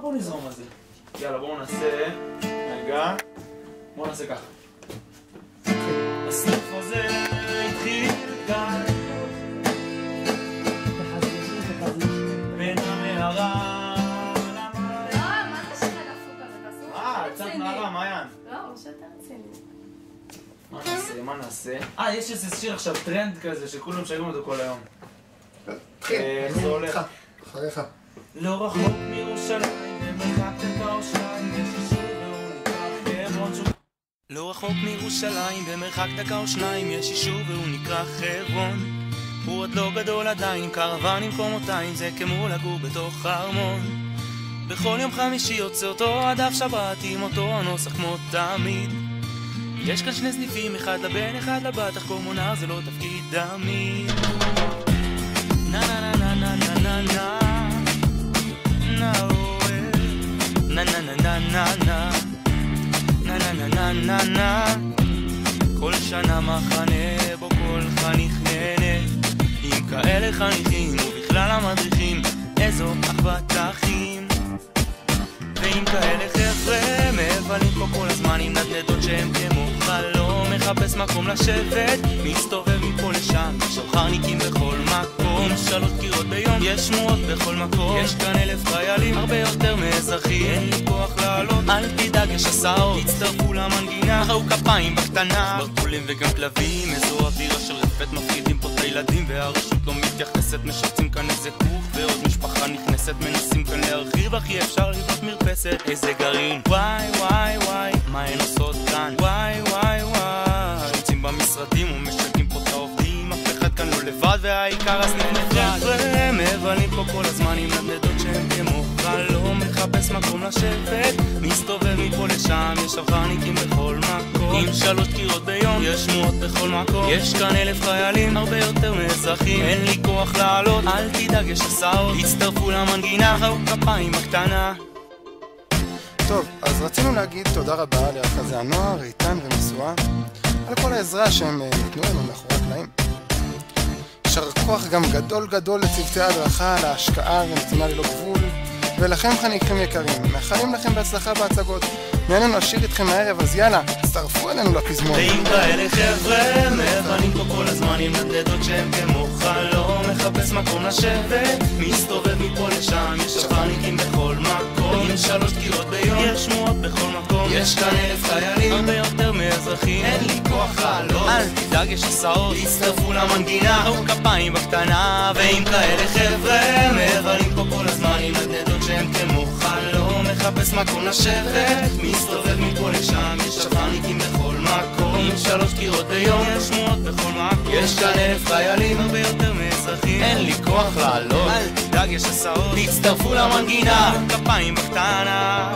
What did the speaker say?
בוא נזרום על זה. יאללה, בואו נעשה... רגע. בואו נעשה ככה. הסוף הזה התחיל כאן בין המערה למערה. לא, מה זה שיר הדפוק הזה? תעשו קצת מערה, מעיין. לא, שאתה רציני. מה נעשה? יש איזה שיר עכשיו טרנד כזה שכולם שרים אותו כל היום. איך זה הולך? אחריך. לא רחוק מירושלים, במרחק דקה או שניים, יש יישוב והוא נקרא חברון. לא רחוק מירושלים, במרחק דקה או שניים, יש יישוב והוא נקרא חברון. הוא עוד לא גדול עדיין, קרוון עם קומותיים, זה כמו לגור בתוך ארמון. בכל יום חמישי יוצא אותו הדף שבת עם אותו הנוסח כמו תמיד. יש כאן שני סניפים, אחד לבן, אחד לבת, אך קומונר זה לא תפקיד תמיד. נה נה נה נה נה נה נה נה נה נה נה נה נה נה נה נה נה נה. כל שנה מחנה בו כל חניך נהנה, עם כאלה חניכים ובכלל המדריכים, איזו אחוות אחים. ועם כאלה חבר'ה מבלים פה כל הזמן עם נדנדות שהם כמו חלום. מחפש מקום לשבת, מסתובב מפה לשם, שוחרניקים בכל מקום. עם 3 דקירות ביום, יש שמועות בכל מקום. יש כאן 1000 חיילים, הרבה יותר מאזרחים. אין לי כוח לעלות, אל תדאג יש הסעות, תצטרפו למנגינה, ראו כפיים בקטנה. ברטולים וגם כלבים, איזו אווירה של רפת, מפחידים פה את הילדים והרשות לא מתייחסת. משפצים כאן איזה כוך ועוד משפחה נכנסת, מנסים כאן להרחיב אך אי אפשר לבנות מרפסת. איזה גרעין, וואי וואי וואי, מה הן עושות כאן? וואי וואי וואי, שוצים במשרדים ומשקים פה את העובדים, אף אחד כאן לא לבד והעיקר אז נפרד. חבר'ה מבלים פה כל הזמן עם נדנדות שהם כמו חלום. מחפש מקום לשבת, מסתובב מפה לשם, יש שוחרניקים בכל מקום. עם 3 דקירות ביום, יש שמועות בכל מקום. יש כאן 1000 חיילים, הרבה יותר מאזרחים. אין לי כוח לעלות, אל תדאג יש הסעות, תצטרפו למנגינה, ראו כפיים בקטנה. טוב, אז רצינו להגיד תודה רבה לרכזי הנוער, איתן ומסועה, על כל העזרה שהם נתנו לנו מאחורי הקלעים. יישר כוח גם גדול גדול לצוותי ההדרכה, על ההשקעה ונתינה ללא גבול, ולכם חניכים יקרים, מאחלים לכם בהצלחה בהצגות. נהנינו לשיר איתכם הערב, אז יאללה, תצטרפו אלינו לפזמון. ועם כאלה חבר'ה מבלים פה כל הזמן עם נדנדות שהם כמו חלום. מחפש מקום לשבת, מסתובב מפה לשם, יש שוחרניקים בכל מקום. עם 3 דקירות ביום, יש שמועות בכל מקום. יש כאן 1000 חיילים, הרבה יותר מאזרחים. אין לי כוח לעלות, אל תדאג יש הסעות, תצטרפו למנגינה, ראו כפיים בקטנה. ועם כאלה חבר'ה מבלים פה כל הזמן עם נדנדות שהם כמו חלום. מחפש מקום לשבת, מסתובב מפה לשם, יש שוחרניקים בכל מקום. עם 3 דקירות ביום, יש שמועות בכל מקום. יש כאן 1000 חיילים, הרבה יותר מאזרחים. אין לי כוח לעלות, אל תדאג יש הסעות, תצטרפו למנגינה, ראו כפיים בקטנה.